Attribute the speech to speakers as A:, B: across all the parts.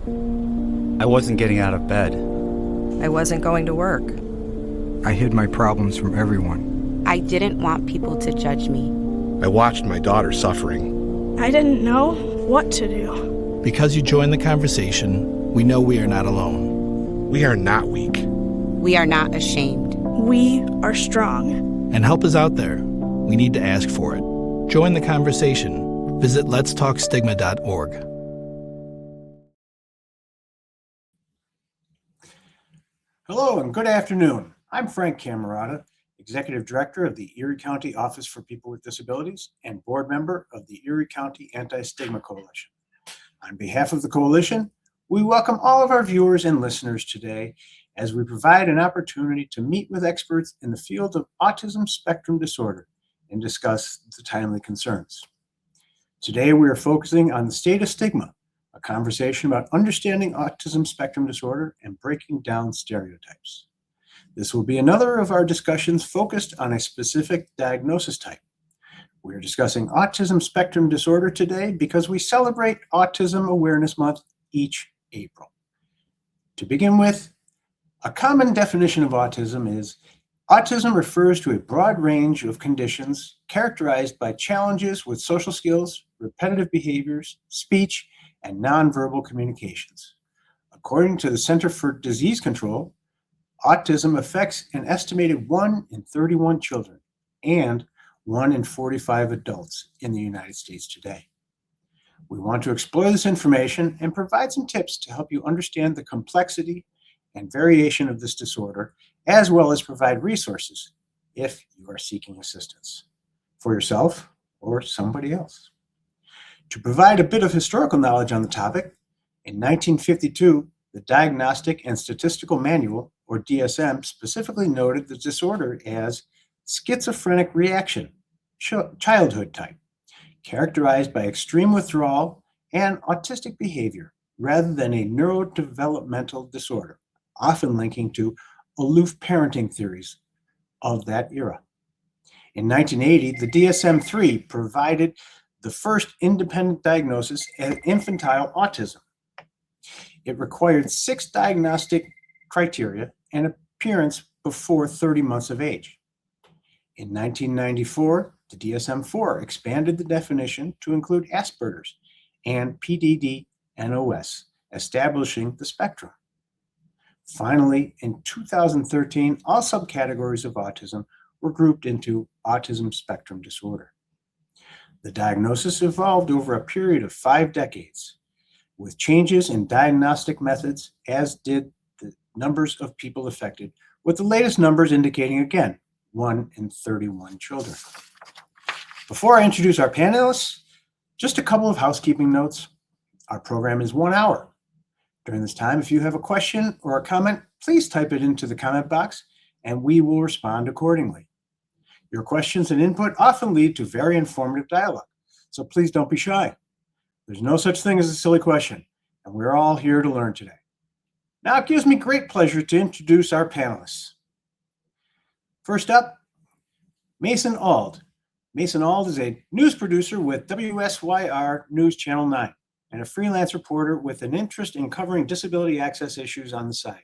A: I wasn't getting out of bed.
B: I wasn't going to work.
C: I hid my problems from everyone.
D: I didn't want people to judge me.
E: I watched my daughter suffering.
F: I didn't know what to do.
G: Because you joined the conversation, we know we are not alone.
E: We are not weak.
D: We are not ashamed.
F: We are strong.
G: And help is out there. We need to ask for it. Join the conversation. Visit letstalkstigma.org.
H: Hello and good afternoon. I'm Frank Cammarata, Executive Director of the Erie County Office for People with Disabilities and board member of the Erie County Anti-Stigma Coalition. On behalf of the coalition, we welcome all of our viewers and listeners today as we provide an opportunity to meet with experts in the field of autism spectrum disorder and discuss the timely concerns. Today, we are focusing on the state of stigma, a conversation about understanding autism spectrum disorder and breaking down stereotypes. This will be another of our discussions focused on a specific diagnosis type. We are discussing autism spectrum disorder today because we celebrate Autism Awareness Month each April. To begin with, a common definition of autism is autism refers to a broad range of conditions characterized by challenges with social skills, repetitive behaviors, speech, and nonverbal communications. According to the Center for Disease Control, autism affects an estimated 1 in 31 children and 1 in 45 adults in the United States today. We want to explore this information and provide some tips to help you understand the complexity and variation of this disorder, as well as provide resources if you are seeking assistance for yourself or somebody else. To provide a bit of historical knowledge on the topic, in 1952, the Diagnostic and Statistical Manual, or DSM, specifically noted the disorder as schizophrenic reaction, childhood type, characterized by extreme withdrawal and autistic behavior, rather than a neurodevelopmental disorder, often linking to aloof parenting theories of that era. In 1980, the DSM-3 provided the first independent diagnosis as infantile autism. It required 6 diagnostic criteria and appearance before 30 months of age. In 1994, the DSM-4 expanded the definition to include Asperger's and PDD-NOS, establishing the spectrum. Finally, in 2013, all subcategories of autism were grouped into autism spectrum disorder. The diagnosis evolved over a period of 5 decades, with changes in diagnostic methods, as did the numbers of people affected, with the latest numbers indicating, again, 1 in 31 children. Before I introduce our panelists, just a couple of housekeeping notes. Our program is 1 hour. During this time, if you have a question or a comment, please type it into the comment box and we will respond accordingly. Your questions and input often lead to very informative dialogue, so please don't be shy. There's no such thing as a silly question, and we're all here to learn today. Now it gives me great pleasure to introduce our panelists. First up, Mason Auld. Mason Auld is a news producer with WSYR News Channel 9 and a freelance reporter with an interest in covering disability access issues on the side.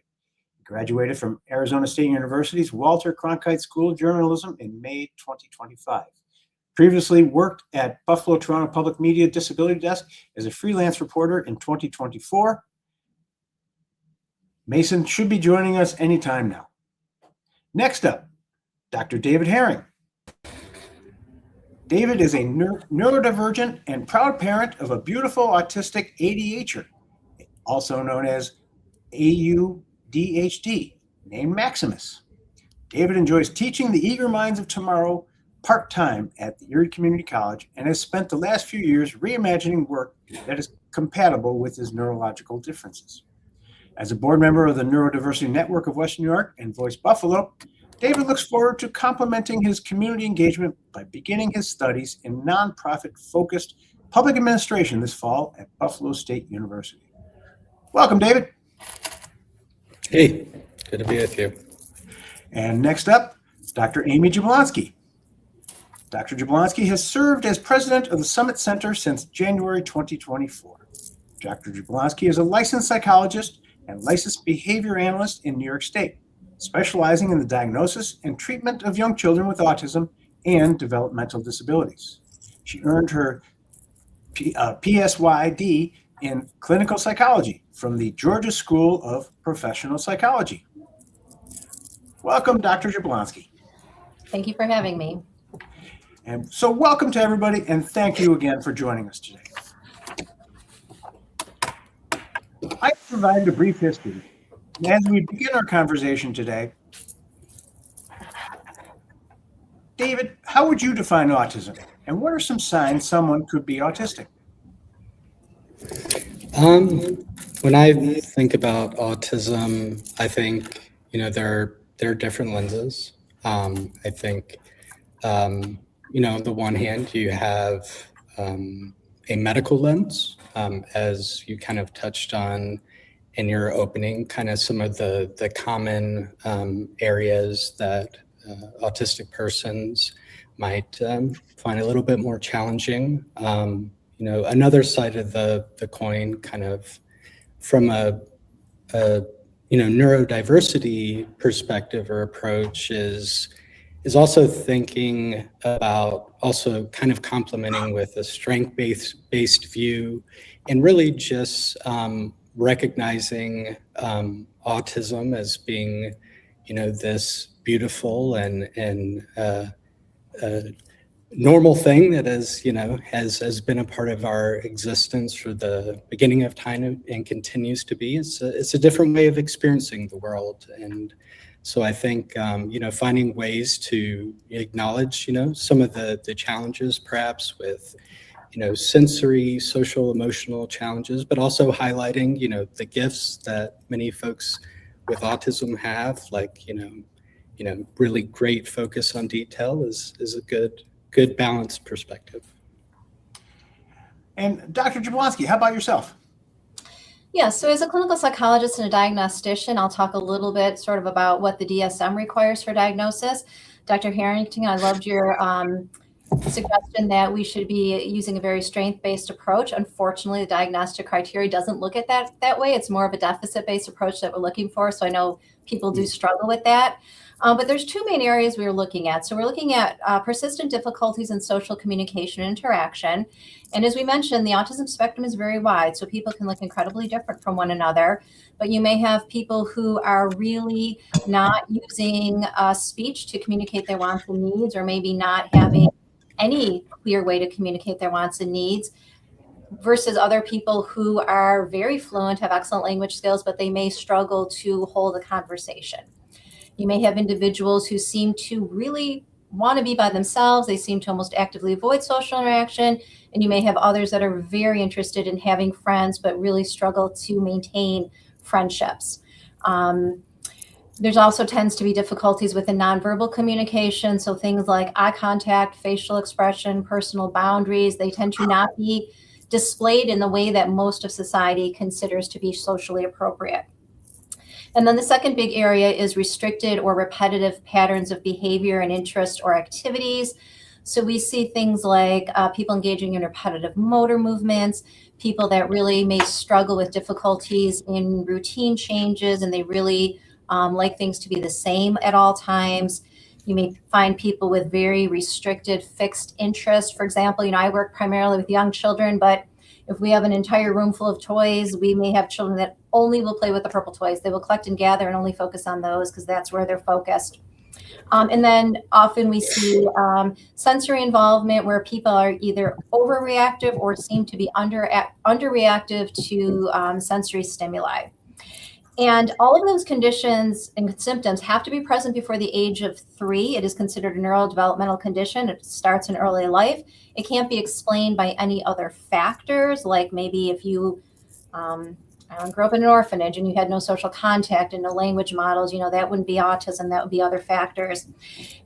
H: He graduated from Arizona State University's Walter Cronkite School of Journalism in May 2025. Previously worked at Buffalo Toronto Public Media Disability Desk as a freelance reporter in 2024. Mason should be joining us anytime now. Next up, Dr. David Herring. David is a neurodivergent and proud parent of a beautiful autistic ADHDer, also known as AUDHD, named Maximus. David enjoys teaching the eager minds of tomorrow part-time at the Erie Community College and has spent the last few years reimagining work that is compatible with his neurological differences. As a board member of the Neurodiversity Network of Western New York and Voice Buffalo, David looks forward to complementing his community engagement by beginning his studies in nonprofit-focused public administration this fall at Buffalo State University. Welcome, David.
I: Hey, good to be with you.
H: And next up, Dr. Amy Jablonski. Dr. Jablonski has served as president of the Summit Center since January 2024. Dr. Jablonski is a licensed psychologist and licensed behavior analyst in New York State, specializing in the diagnosis and treatment of young children with autism and developmental disabilities. She earned her Psy.D in clinical psychology from the Georgia School of Professional Psychology. Welcome, Dr. Jablonski.
A: Thank you for having me.
H: And so welcome to everybody, and thank you again for joining us today. I provided a brief history. And as we begin our conversation today, David, how would you define autism? And what are some signs someone could be autistic?
I: When I think about autism, I think, there are different lenses. I think, on the one hand, you have a medical lens, as you kind of touched on in your opening, kind of some of the common areas that autistic persons might find a little bit more challenging. Another side of the coin, kind of from a neurodiversity perspective or approach, is also thinking about also kind of complementing with a strength-based view, and really just recognizing autism as being, this beautiful and normal thing that is, has been a part of our existence for the beginning of time and continues to be. It's a different way of experiencing the world. And so I think, finding ways to acknowledge, some of the challenges perhaps with, sensory, social, emotional challenges, but also highlighting, the gifts that many folks with autism have, like, really great focus on detail is a good balanced perspective.
H: And Dr. Jablonski, how about yourself?
A: Yeah, so as a clinical psychologist and a diagnostician, I'll talk a little bit sort of about what the DSM requires for diagnosis. Dr. Harrington, I loved your suggestion that we should be using a very strength-based approach. Unfortunately, the diagnostic criteria doesn't look at that way. It's more of a deficit-based approach that we're looking for. So I know people do struggle with that. But there's two main areas we're looking at. So we're looking at persistent difficulties in social communication and interaction. And as we mentioned, the autism spectrum is very wide, so people can look incredibly different from one another. But you may have people who are really not using speech to communicate their wants and needs, or maybe not having any clear way to communicate their wants and needs, versus other people who are very fluent, have excellent language skills, but they may struggle to hold a conversation. You may have individuals who seem to really want to be by themselves. They seem to almost actively avoid social interaction. And you may have others that are very interested in having friends, but really struggle to maintain friendships. There's also tends to be difficulties within nonverbal communication. So things like eye contact, facial expression, personal boundaries, they tend to not be displayed in the way that most of society considers to be socially appropriate. And then the second big area is restricted or repetitive patterns of behavior and interest or activities. So we see things like people engaging in repetitive motor movements, people that really may struggle with difficulties in routine changes, and they really like things to be the same at all times. You may find people with very restricted fixed interest. For example, I work primarily with young children, but if we have an entire room full of toys, we may have children that only will play with the purple toys. They will collect and gather and only focus on those because that's where they're focused. And then often we see sensory involvement where people are either overreactive or seem to be underreactive to sensory stimuli. And all of those conditions and symptoms have to be present before the age of 3. It is considered a neurodevelopmental condition. It starts in early life. It can't be explained by any other factors, like maybe if you grew up in an orphanage and you had no social contact and no language models, that wouldn't be autism, that would be other factors.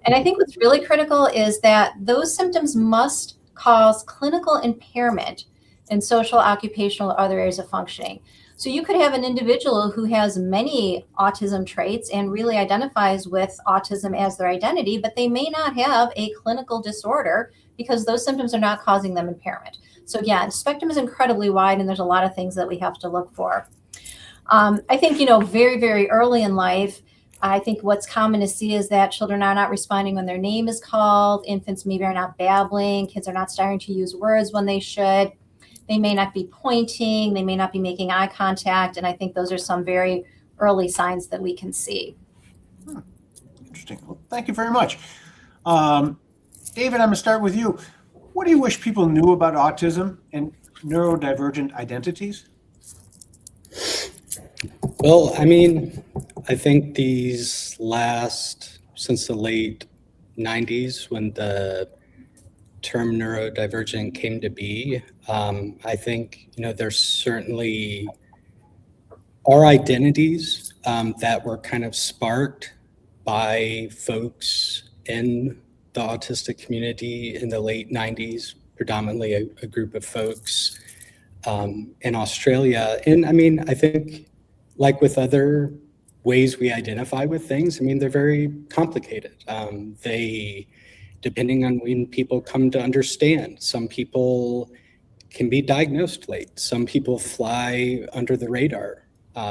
A: And I think what's really critical is that those symptoms must cause clinical impairment in social, occupational, or other areas of functioning. So you could have an individual who has many autism traits and really identifies with autism as their identity, but they may not have a clinical disorder because those symptoms are not causing them impairment. So yeah, the spectrum is incredibly wide, and there's a lot of things that we have to look for. I think, very, very early in life, I think what's common to see is that children are not responding when their name is called. Infants maybe are not babbling. Kids are not starting to use words when they should. They may not be pointing. They may not be making eye contact. And I think those are some very early signs that we can see.
H: Interesting. Well, thank you very much. David, I'm going to start with you. What do you wish people knew about autism and neurodivergent identities?
I: Well, I mean, I think since the late 90s, when the term neurodivergent came to be, I think, there's certainly are identities that were kind of sparked by folks in the autistic community in the late 90s, predominantly a group of folks in Australia. And I mean, I think like with other ways we identify with things, I mean, they're very complicated. Depending on when people come to understand, some people can be diagnosed late. Some people fly under the radar,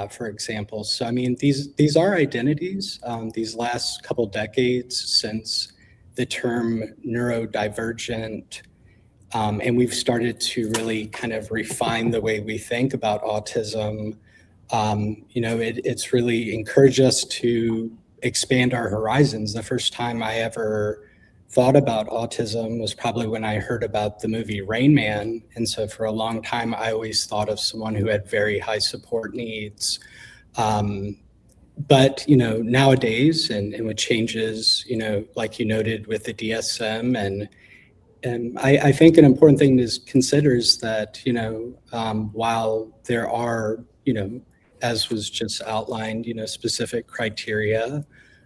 I: for example. So, I mean, these are identities. These last couple decades since the term neurodivergent, and we've started to really kind of refine the way we think about autism. It's really encouraged us to expand our horizons. The first time I ever thought about autism was probably when I heard about the movie Rain Man. And so for a long time, I always thought of someone who had very high support needs. But, nowadays, and with changes, like you noted with the DSM, and I think an important thing to consider is that, while there are, as was just outlined, specific criteria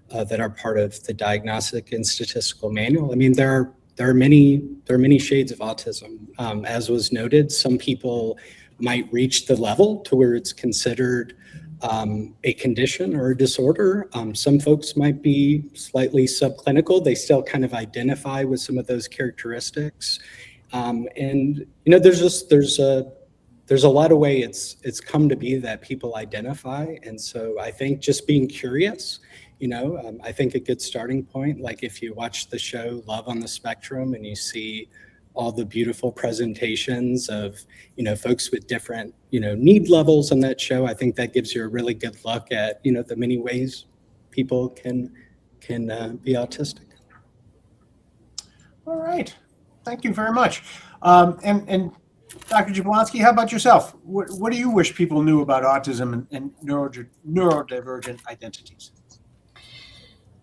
I: that are part of the Diagnostic and Statistical Manual. I mean, there are many shades of autism. As was noted, some people might reach the level to where it's considered a condition or a disorder. Some folks might be slightly subclinical. They still kind of identify with some of those characteristics. And there's a lot of way it's come to be that people identify. And so I think just being curious, I think a good starting point, like if you watch the show Love on the Spectrum and you see all the beautiful presentations of, folks with different, need levels on that show, I think that gives you a really good look at, the many ways people can be autistic.
H: All right. Thank you very much. And Dr. Jablonski, how about yourself? What do you wish people knew about autism and neurodivergent identities?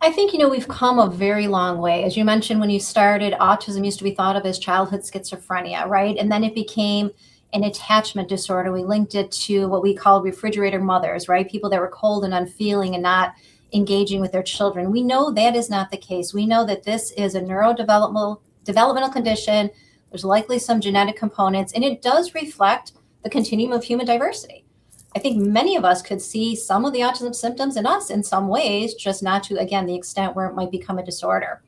A: I think, we've come a very long way. As you mentioned, when you started, autism used to be thought of as childhood schizophrenia, right? And then it became an attachment disorder. We linked it to what we call refrigerator mothers, right? People that were cold and unfeeling and not engaging with their children. We know that is not the case. We know that this is a developmental condition. There's likely some genetic components, and it does reflect the continuum of human diversity. I think many of us could see some of the autism symptoms in us in some ways, just not to, again, the extent where it might become a disorder.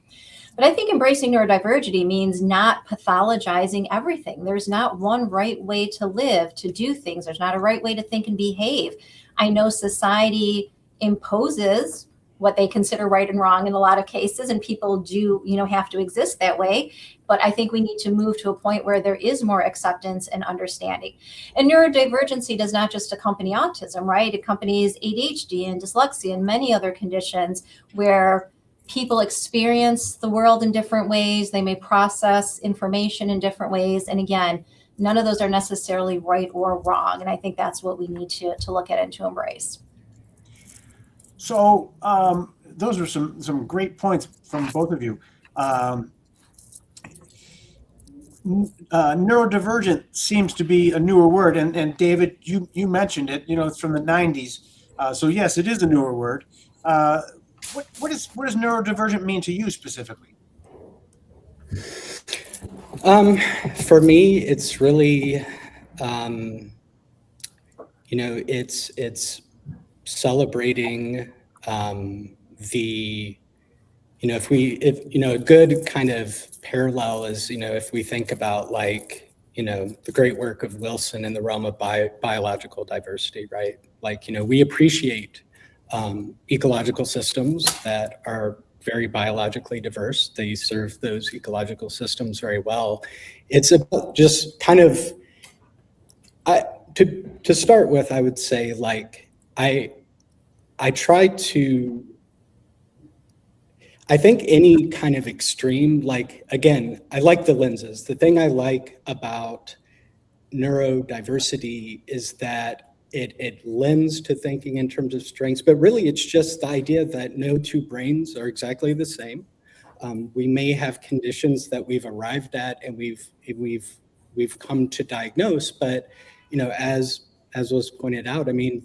A: But I think embracing neurodiversity means not pathologizing everything. There's not one right way to live, to do things. There's not a right way to think and behave. I know society imposes what they consider right and wrong in a lot of cases, and people do, have to exist that way. But I think we need to move to a point where there is more acceptance and understanding. And neurodivergency does not just accompany autism, right? It accompanies ADHD and dyslexia and many other conditions where people experience the world in different ways. They may process information in different ways. And again, none of those are necessarily right or wrong. And I think that's what we need to look at and to embrace.
H: So those are some great points from both of you. Neurodivergent seems to be a newer word, and David, you mentioned it. It's from the 90s. So yes, it is a newer word. What does neurodivergent mean to you specifically?
I: For me, it's really, it's celebrating if a good kind of parallel is, if we think about like, the great work of Wilson in the realm of biological diversity, right? Like, we appreciate ecological systems that are very biologically diverse. They serve those ecological systems very well. It's about just kind of, to start with, I would say, like, I try to, I think any kind of extreme, like, again, I like the lenses. The thing I like about neurodiversity is that it lends to thinking in terms of strengths, but really it's just the idea that no two brains are exactly the same. We may have conditions that we've arrived at and we've come to diagnose, but as was pointed out, I mean,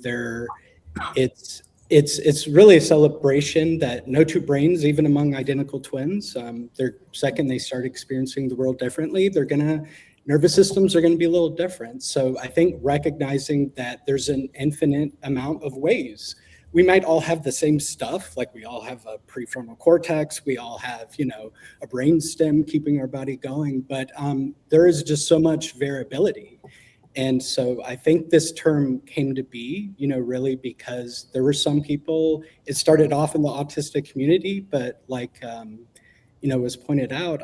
I: it's really a celebration that no two brains, even among identical twins, they're second they start experiencing the world differently, nervous systems are gonna be a little different. So I think recognizing that there's an infinite amount of ways. We might all have the same stuff, like we all have a prefrontal cortex, we all have, a brain stem keeping our body going, but there is just so much variability. And so I think this term came to be, really because there were some people, it started off in the autistic community, but like, was pointed out,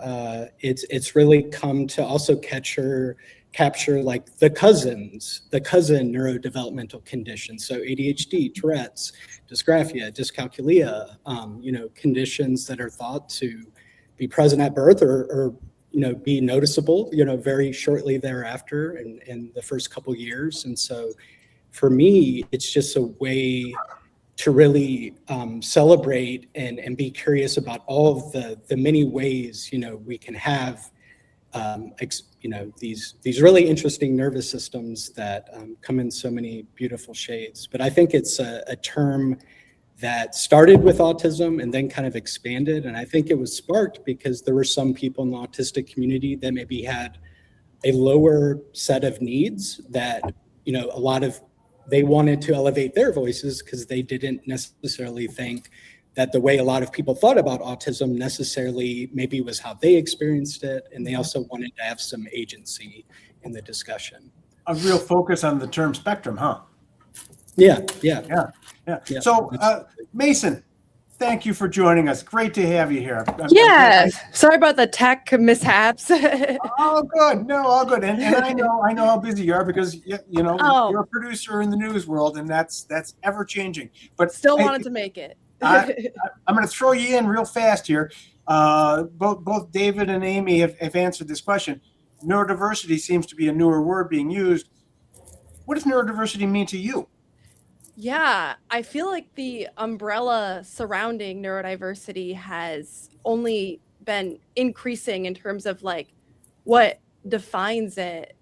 I: it's really come to also capture like the cousin neurodevelopmental conditions. So ADHD, Tourette's, dysgraphia, dyscalculia, conditions that are thought to be present at birth or be noticeable, very shortly thereafter in the first couple years. And so for me, it's just a way to really celebrate and be curious about all of the many ways, we can have, these really interesting nervous systems that come in so many beautiful shades. But I think it's a term that started with autism and then kind of expanded. And I think it was sparked because there were some people in the autistic community that maybe had a lower set of needs that, they wanted to elevate their voices because they didn't necessarily think that the way a lot of people thought about autism necessarily maybe was how they experienced it. And they also wanted to have some agency in the discussion.
H: A real focus on the term spectrum, huh?
I: Yeah.
H: So, Mason, thank you for joining us. Great to have you here.
J: Sorry about the tech mishaps.
H: Oh, good. No, all good. And I know how busy you are because you're a producer in the news world, and that's ever changing. But
J: still wanted to make it.
H: I'm going to throw you in real fast here. Both David and Amy have answered this question. Neurodiversity seems to be a newer word being used. What does neurodiversity mean to you?
J: Yeah, I feel like the umbrella surrounding neurodiversity has only been increasing in terms of like what defines it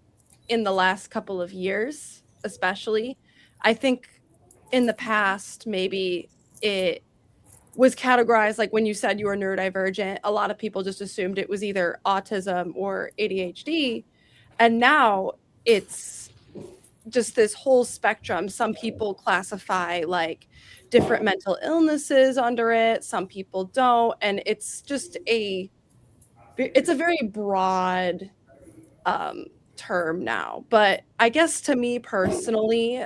J: in the last couple of years, especially. I think in the past, maybe it was categorized like when you said you were neurodivergent, a lot of people just assumed it was either autism or ADHD. And now it's just this whole spectrum. Some people classify like different mental illnesses under it. Some people don't. And it's just it's a very broad term now. But I guess to me personally,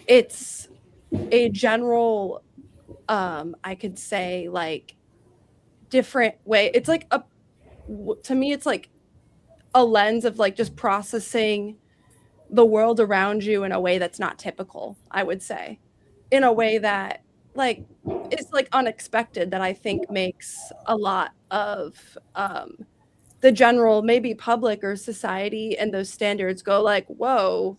J: it's a general, I could say like different way. It's like to me, it's like a lens of like just processing the world around you in a way that's not typical, I would say, in a way that like it's like unexpected, that I think makes a lot of the general maybe public or society and those standards go like, whoa,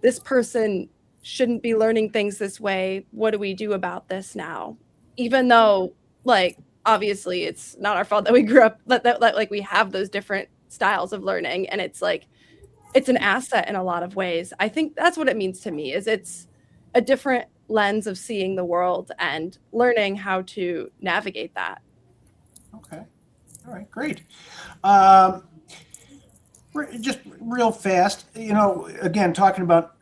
J: this person shouldn't be learning things this way. What do we do about this now? Even though like obviously it's not our fault that we grew up that like we have those different styles of learning, and it's like it's an asset in a lot of ways. I think that's what it means to me, is it's a different lens of seeing the world and learning how to navigate that.
H: Okay. All right, great. Just real fast, again, talking about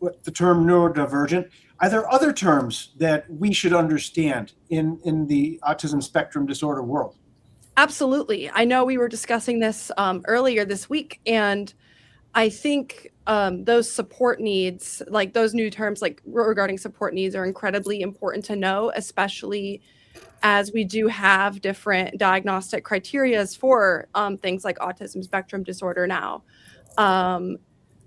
H: what the term neurodivergent, are there other terms that we should understand in the autism spectrum disorder world?
J: Absolutely. I know we were discussing this earlier this week, and I think those support needs, like those new terms like regarding support needs, are incredibly important to know, especially as we do have different diagnostic criterias for things like autism spectrum disorder now.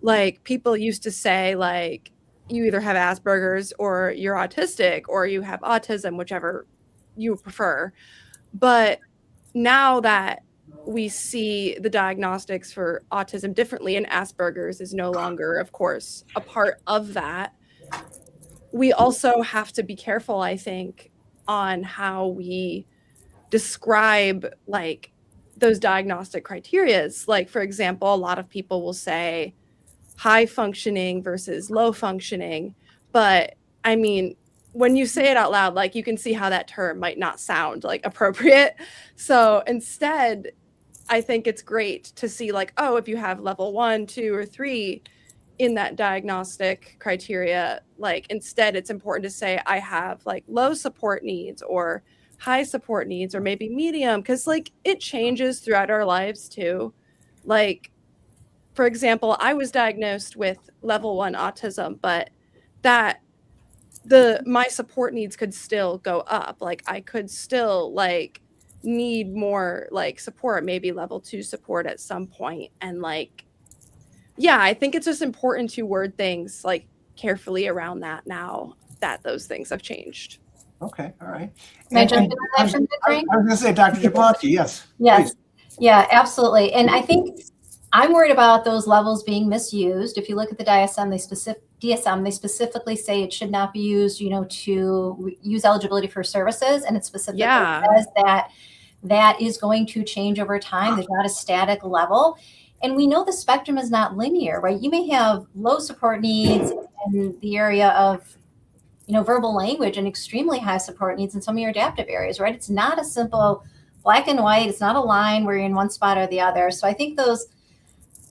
J: Like people used to say, like, you either have Asperger's or you're autistic or you have autism, whichever you prefer. But now that we see the diagnostics for autism differently and Asperger's is no longer, of course, a part of that, we also have to be careful, I think, on how we describe like those diagnostic criterias. Like, for example, a lot of people will say high functioning versus low functioning. But I mean, when you say it out loud, like you can see how that term might not sound like appropriate. So instead, I think it's great to see like, oh, if you have level 1, 2, or 3 in that diagnostic criteria, like instead it's important to say I have like low support needs or high support needs or maybe medium, because like it changes throughout our lives too. Like, for example, I was diagnosed with level 1 autism, but that my support needs could still go up. Like I could still like need more like support, maybe level 2 support at some point. And like, yeah, I think it's just important to word things like carefully around that now that those things have changed.
H: Okay, all right.
A: Can I jump in on that for a minute, Frank?
H: I was going to say, Dr. Jablonski, yes.
A: Yes.
H: Please.
A: Yeah, absolutely. And I think I'm worried about those levels being misused. If you look at the DSM, they specifically say it should not be used, to use eligibility for services. And it specifically says that is going to change over time. There's not a static level. And we know the spectrum is not linear, right? You may have low support needs in the area of, verbal language and extremely high support needs in some of your adaptive areas, right? It's not a simple black and white. It's not a line where you're in one spot or the other. So I think those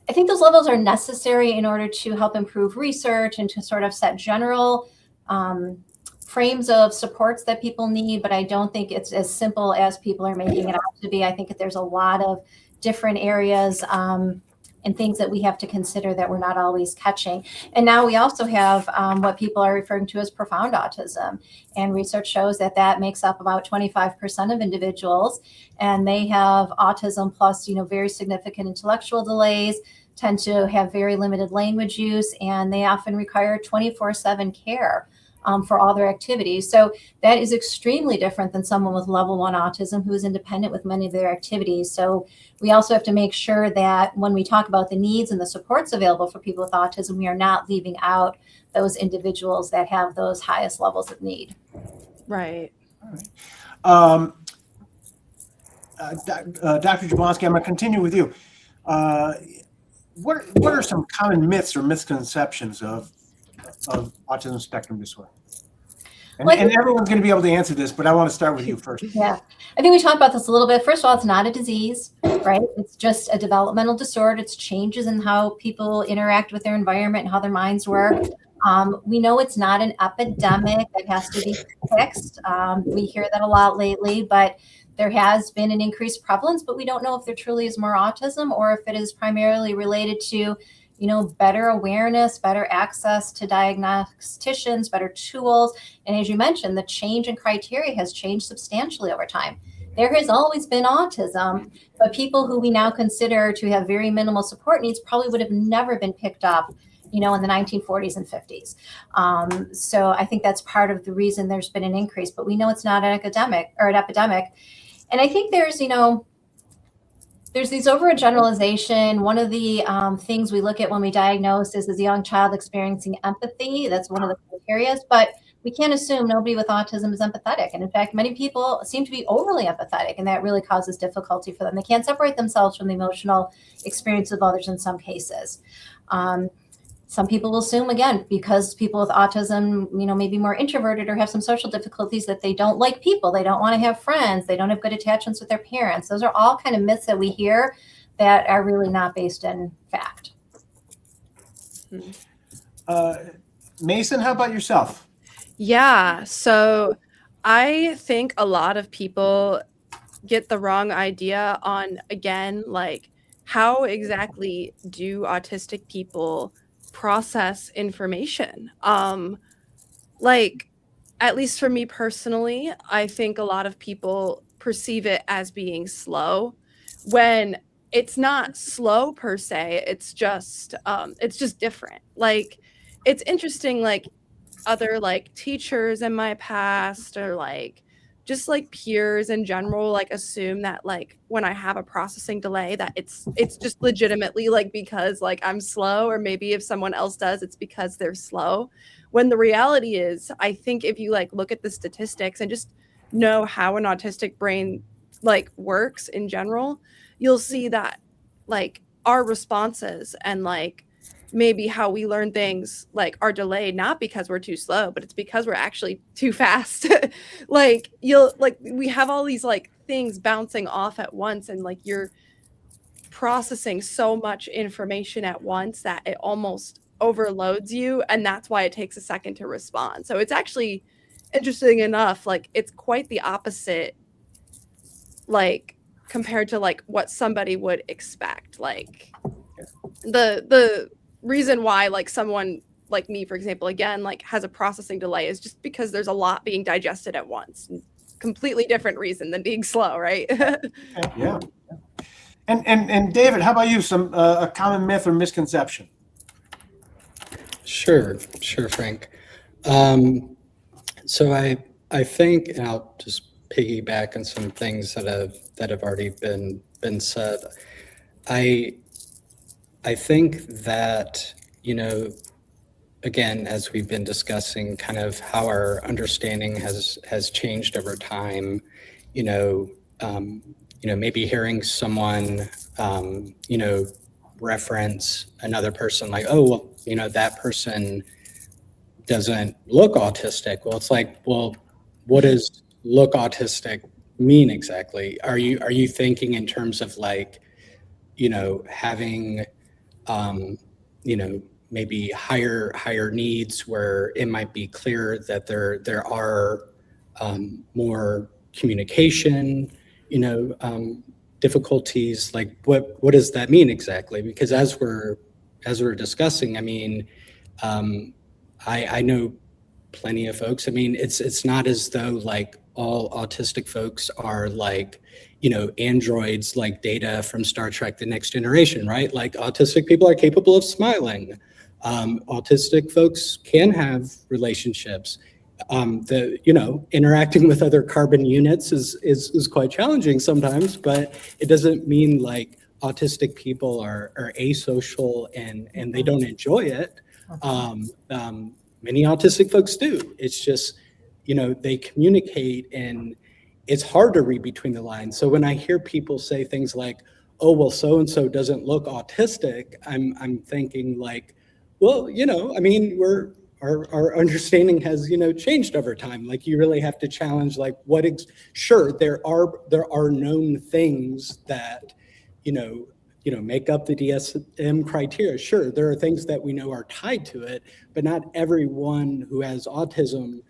A: levels are necessary in order to help improve research and to sort of set general frames of supports that people need. But I don't think it's as simple as people are making it out to be. I think that there's a lot of different areas and things that we have to consider that we're not always catching. And now we also have what people are referring to as profound autism. And research shows that makes up about 25% of individuals. And they have autism plus, very significant intellectual delays, tend to have very limited language use, and they often require 24/7 care for all their activities. So that is extremely different than someone with level 1 autism who is independent with many of their activities. So we also have to make sure that when we talk about the needs and the supports available for people with autism, we are not leaving out those individuals that have those highest levels of need.
J: Right.
H: All right. Dr. Jablonski, I'm going to continue with you. What are some common myths or misconceptions of autism spectrum disorder? And everyone's going to be able to answer this, but I want to start with you first.
A: Yeah, I think we talked about this a little bit. First of all, it's not a disease, right? It's just a developmental disorder. It's changes in how people interact with their environment and how their minds work. We know it's not an epidemic that has to be fixed. We hear that a lot lately, but there has been an increased prevalence, but we don't know if there truly is more autism or if it is primarily related to better awareness, better access to diagnosticians, better tools. And as you mentioned, the change in criteria has changed substantially over time. There has always been autism, but people who we now consider to have very minimal support needs probably would have never been picked up, in the 1940s and 50s. So I think that's part of the reason there's been an increase, but we know it's not an epidemic. And I think there's these overgeneralization. One of the things we look at when we diagnose is a young child experiencing empathy. That's one of the criteria, but we can't assume nobody with autism is empathetic. And in fact, many people seem to be overly empathetic, and that really causes difficulty for them. They can't separate themselves from the emotional experience of others in some cases. Some people will assume, again, because people with autism, may be more introverted or have some social difficulties, that they don't like people. They don't want to have friends. They don't have good attachments with their parents. Those are all kind of myths that we hear that are really not based in fact.
H: Mason, how about yourself?
J: Yeah. So I think a lot of people get the wrong idea on, again, like, how exactly do autistic people process information? Like, at least for me personally, I think a lot of people perceive it as being slow when it's not slow per se. It's just different. Like, it's interesting, like, other like teachers in my past or like just like peers in general like assume that like when I have a processing delay that it's just legitimately like because like I'm slow, or maybe if someone else does it's because they're slow, when the reality is I think if you like look at the statistics and just know how an autistic brain like works in general, you'll see that like our responses and like maybe how we learn things like are delayed not because we're too slow, but it's because we're actually too fast. Like you'll like we have all these like things bouncing off at once, and like you're processing so much information at once that it almost overloads you, and that's why it takes a second to respond. So it's actually interesting enough, like it's quite the opposite, like compared to like what somebody would expect. Like the reason why like someone like me, for example, again, like has a processing delay is just because there's a lot being digested at once. Completely different reason than being slow, right?
H: Yeah. And David, how about you? Some a common myth or misconception?
I: Sure, Frank. So I think, and I'll just piggyback on some things that have already been said. I think that, you know, again, as we've been discussing, kind of how our understanding has changed over time, maybe hearing someone, reference another person like, oh, well, that person doesn't look autistic. Well, it's like, well, what does look autistic mean exactly? Are you thinking in terms of like, having, maybe higher needs where it might be clear that there are more communication, difficulties? Like what does that mean exactly? Because as we're discussing, I mean, I know plenty of folks. I mean, it's not as though like all autistic folks are like, androids like Data from Star Trek: The Next Generation, right? Like autistic people are capable of smiling. Autistic folks can have relationships. Interacting with other carbon units is quite challenging sometimes, but it doesn't mean like autistic people are asocial and they don't enjoy it. Many autistic folks do. It's just, they communicate and it's hard to read between the lines. So when I hear people say things like, oh, well, so-and-so doesn't look autistic, I'm thinking like, well, I mean, our understanding has, changed over time. Like you really have to challenge like sure, there are known things that, make up the DSM criteria. Sure, there are things that we know are tied to it, but not everyone who has autism,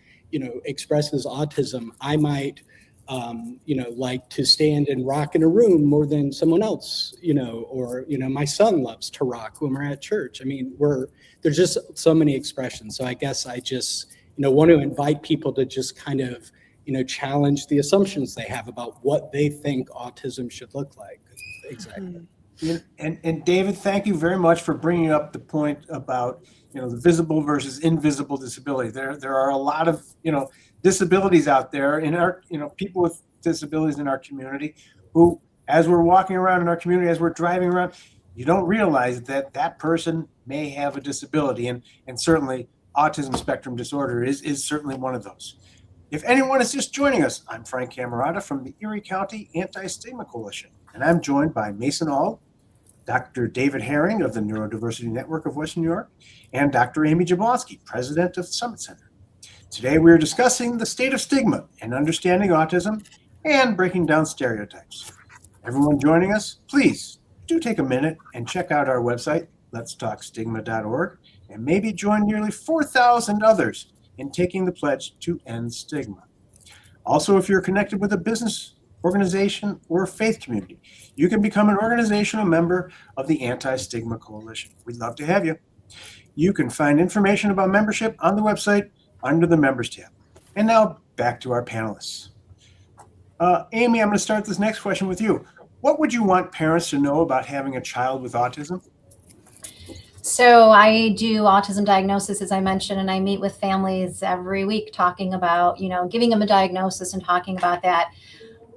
I: expresses autism. I might, like to stand and rock in a room more than someone else, or, my son loves to rock when we're at church. I mean, there's just so many expressions. So I guess I just, want to invite people to just kind of, challenge the assumptions they have about what they think autism should look like. Exactly.
H: And David, thank you very much for bringing up the point about, the visible versus invisible disability. There are a lot of, disabilities out there in our, people with disabilities in our community who, as we're walking around in our community, as we're driving around, you don't realize that that person may have a disability, and certainly autism spectrum disorder is certainly one of those. If anyone is just joining us, I'm Frank Cammarata from the Erie County Anti-Stigma Coalition, and I'm joined by Mason Auld, Dr. David Herring of the Neurodiversity Network of Western New York, and Dr. Amy Jablonski, president of the Summit Center. Today we are discussing the state of stigma and understanding autism and breaking down stereotypes. Everyone joining us, please do take a minute and check out our website, letstalkstigma.org, and maybe join nearly 4,000 others in taking the pledge to end stigma. Also, if you're connected with a business organization, or faith community, you can become an organizational member of the Anti-Stigma Coalition. We'd love to have you. You can find information about membership on the website under the Members tab. And now back to our panelists. Amy, I'm going to start this next question with you. What would you want parents to know about having a child with autism?
A: So I do autism diagnosis, as I mentioned, and I meet with families every week talking about, giving them a diagnosis and talking about that.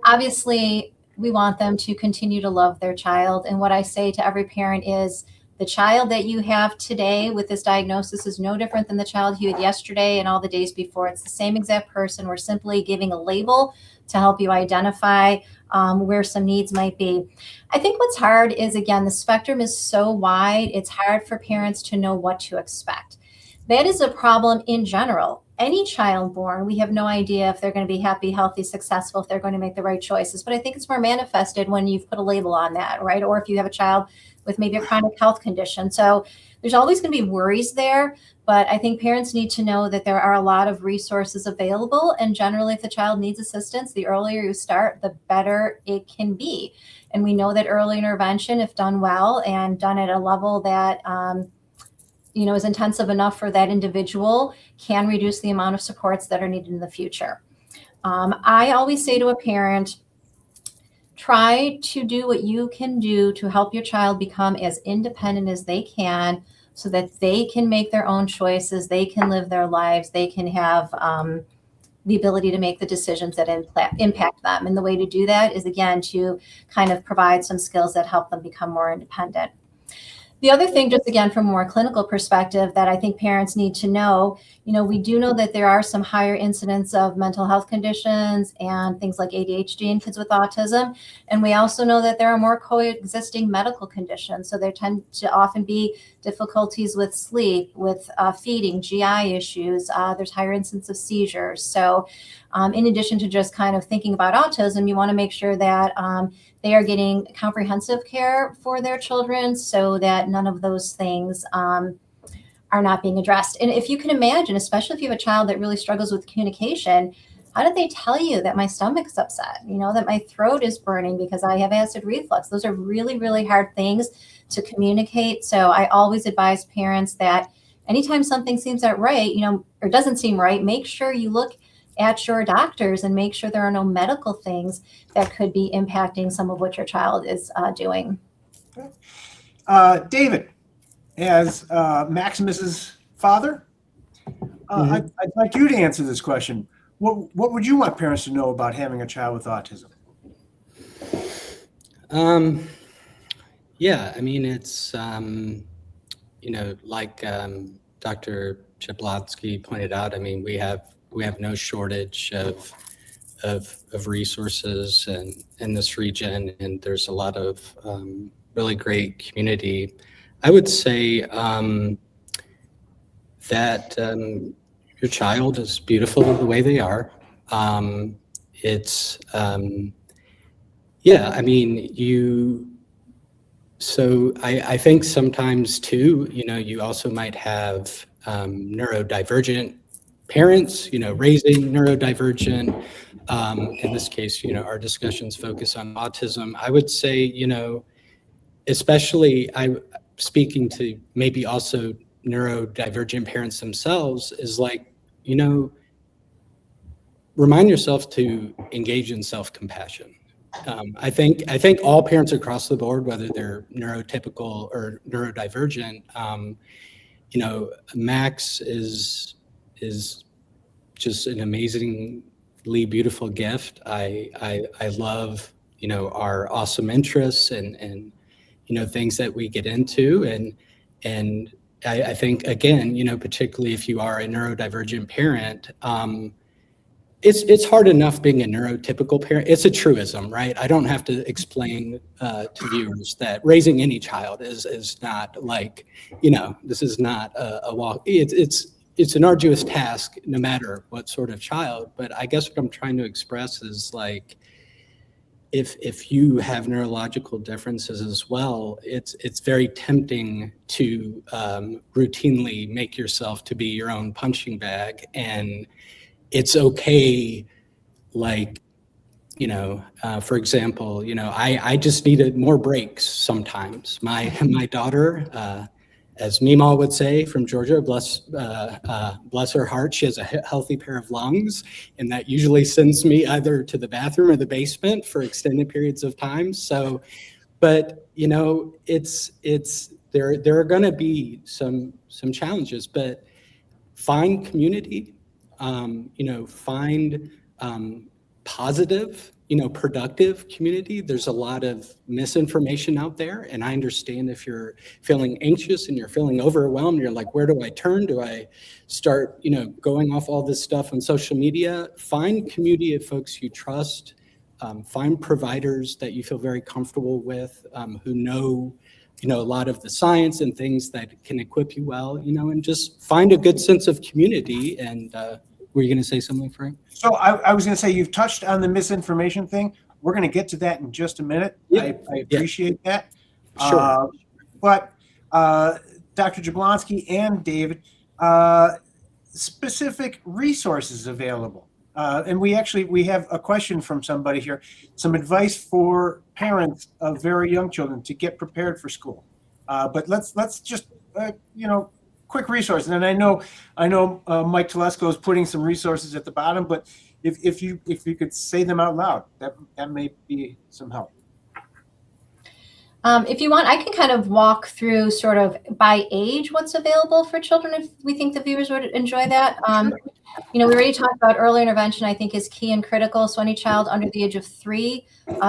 A: Obviously, we want them to continue to love their child. And what I say to every parent is the child that you have today with this diagnosis is no different than the child you had yesterday and all the days before. It's the same exact person. We're simply giving a label to help you identify where some needs might be. I think what's hard is, again, the spectrum is so wide, it's hard for parents to know what to expect. That is a problem in general. Any child born, we have no idea if they're going to be happy, healthy, successful, if they're going to make the right choices. But I think it's more manifested when you've put a label on that, right? Or if you have a child with maybe a chronic health condition. So there's always going to be worries there. But I think parents need to know that there are a lot of resources available. And generally, if the child needs assistance, the earlier you start, the better it can be. And we know that early intervention, if done well and done at a level that is intensive enough for that individual, can reduce the amount of supports that are needed in the future. I always say to a parent, try to do what you can do to help your child become as independent as they can so that they can make their own choices, they can live their lives, they can have the ability to make the decisions that impact them. And the way to do that is, again, to kind of provide some skills that help them become more independent. The other thing, just again, from a more clinical perspective that I think parents need to know, we do know that there are some higher incidents of mental health conditions and things like ADHD in kids with autism. And we also know that there are more coexisting medical conditions. So there tend to often be difficulties with sleep, with feeding, GI issues. There's higher incidence of seizures. So in addition to just kind of thinking about autism, you want to make sure that they are getting comprehensive care for their children so that none of those things are not being addressed. And if you can imagine, especially if you have a child that really struggles with communication, how do they tell you that my stomach's upset, that my throat is burning because I have acid reflux? Those are really, really hard things to communicate. So I always advise parents that anytime something seems not right, or doesn't seem right, make sure you look at your doctors and make sure there are no medical things that could be impacting some of what your child is doing.
H: David, as Maximus's father, I'd like you to answer this question. What would you want parents to know about having a child with autism?
I: Yeah, I mean, it's, like Dr. Jablonski pointed out, I mean, we have no shortage of resources in this region, and there's a lot of really great community. I would say that your child is beautiful the way they are. I think sometimes too, you also might have neurodivergent parents, raising neurodivergent. In this case, our discussions focus on autism. I would say, especially speaking to maybe also neurodivergent parents themselves, is like, remind yourself to engage in self-compassion. I think all parents across the board, whether they're neurotypical or neurodivergent, Max is just an amazingly beautiful gift. I love, our awesome interests and things that we get into. And I think, again, particularly if you are a neurodivergent parent, it's hard enough being a neurotypical parent. It's a truism, right? I don't have to explain to viewers that raising any child is not like, this is not a walk. It's an arduous task no matter what sort of child. But I guess what I'm trying to express is like, if you have neurological differences as well, it's very tempting to routinely make yourself to be your own punching bag. And it's okay, like, For example, I just needed more breaks sometimes. My daughter, as Meemaw would say from Georgia, bless her heart, she has a healthy pair of lungs, and that usually sends me either to the bathroom or the basement for extended periods of time. So, but there are going to be some challenges, but find community, find positive, productive community. There's a lot of misinformation out there. And I understand if you're feeling anxious and you're feeling overwhelmed, you're like, where do I turn? Do I start, going off all this stuff on social media? Find community of folks you trust. Find providers that you feel very comfortable with, who know, a lot of the science and things that can equip you well, and just find a good sense of community. And were you going to say something, Frank?
H: So I was going to say, you've touched on the misinformation thing. We're going to get to that in just a minute.
I: Yeah.
H: I appreciate that.
I: Sure.
H: But Dr. Jablonski and David, specific resources available. And we have a question from somebody here. Some advice for parents of very young children to get prepared for school. But let's just quick resources. And I know Mike Telesco is putting some resources at the bottom, but if you could say them out loud, that may be some help.
A: If you want, I can kind of walk through sort of by age what's available for children if we think the viewers would enjoy that. We already talked about early intervention, I think, is key and critical. So any child under the age of 3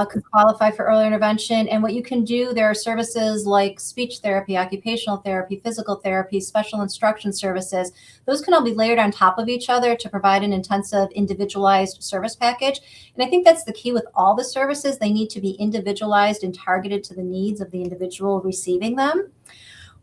A: could qualify for early intervention. And what you can do, there are services like speech therapy, occupational therapy, physical therapy, special instruction services. Those can all be layered on top of each other to provide an intensive, individualized service package. And I think that's the key with all the services. They need to be individualized and targeted to the needs of the individual receiving them.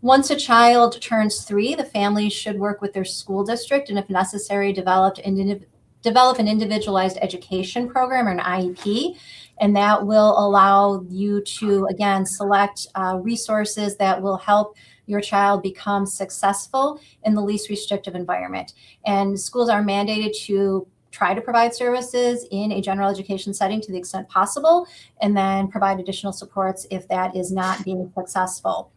A: Once a child turns 3, the family should work with their school district and, if necessary, develop an individualized education program or an IEP. And that will allow you to, again, select resources that will help your child become successful in the least restrictive environment. And schools are mandated to try to provide services in a general education setting to the extent possible, and then provide additional supports if that is not being successful.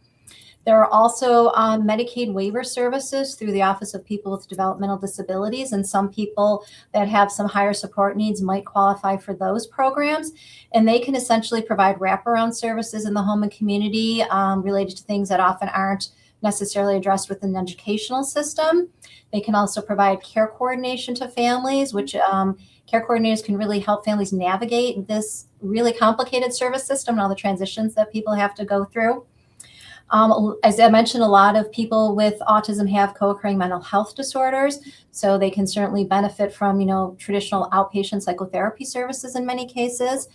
A: There are also Medicaid waiver services through the Office of People with Developmental Disabilities, and some people that have some higher support needs might qualify for those programs. And they can essentially provide wraparound services in the home and community related to things that often aren't necessarily addressed within the educational system. They can also provide care coordination to families, which care coordinators can really help families navigate this really complicated service system and all the transitions that people have to go through. As I mentioned, a lot of people with autism have co-occurring mental health disorders, so they can certainly benefit from, traditional outpatient psychotherapy services in many cases.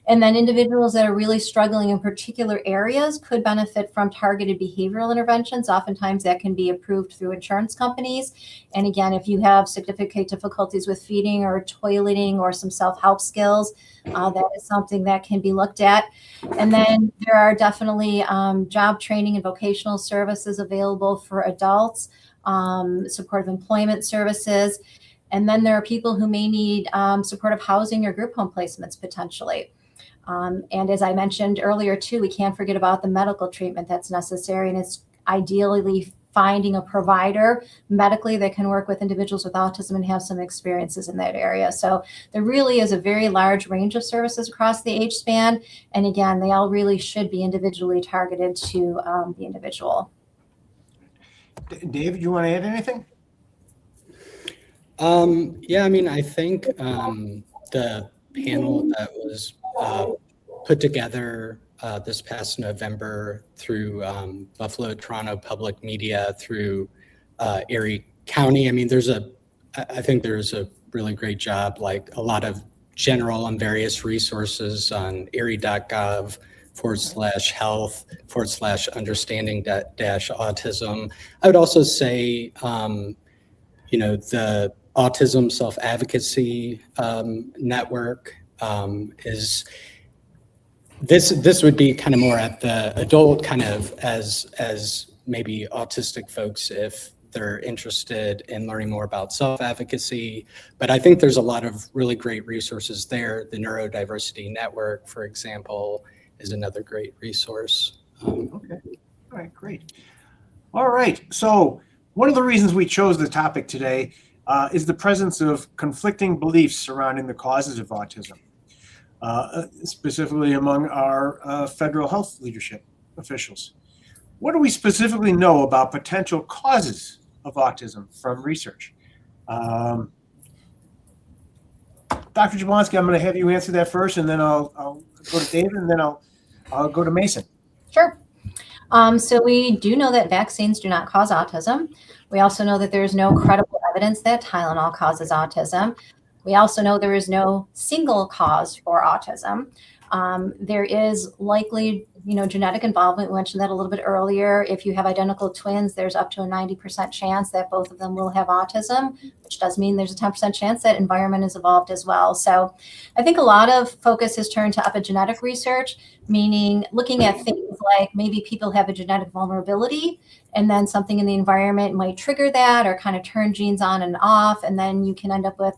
A: And then individuals that are really struggling in particular areas could benefit from targeted behavioral interventions. Oftentimes that can be approved through insurance companies. And again, if you have significant difficulties with feeding or toileting or some self-help skills, that is something that can be looked at. And then there are definitely job training and vocational services available for adults, supportive employment services. And then there are people who may need supportive housing or group home placements potentially. And as I mentioned earlier too, we can't forget about the medical treatment that's necessary, and it's ideally finding a provider medically that can work with individuals with autism and have some experiences in that area. So there really is a very large range of services across the age span. And again, they all really should be individually targeted to the individual.
H: David, you want to add anything?
I: I think the panel that was put together this past November through Buffalo, Toronto Public Media, through Erie County. I think there's a really great job, like a lot of general and various resources on erie.gov/health/understanding-autism. I would also say, the Autism Self-Advocacy Network is, this would be kind of more at the adult kind of as maybe autistic folks, if they're interested in learning more about self-advocacy. But I think there's a lot of really great resources there. The Neurodiversity Network, for example, is another great resource.
H: Okay. All right, great. All right. So one of the reasons we chose the topic today is the presence of conflicting beliefs surrounding the causes of autism, specifically among our federal health leadership officials. What do we specifically know about potential causes of autism from research? Dr. Jablonski, I'm going to have you answer that first, and then I'll go to David, and then I'll go to Mason.
A: Sure. So we do know that vaccines do not cause autism. We also know that there is no credible evidence that Tylenol causes autism. We also know there is no single cause for autism. There is likely, genetic involvement. We mentioned that a little bit earlier. If you have identical twins, there's up to a 90% chance that both of them will have autism, which does mean there's a 10% chance that environment is involved as well. So I think a lot of focus has turned to epigenetic research, meaning looking at things like maybe people have a genetic vulnerability, and then something in the environment might trigger that or kind of turn genes on and off. And then you can end up with,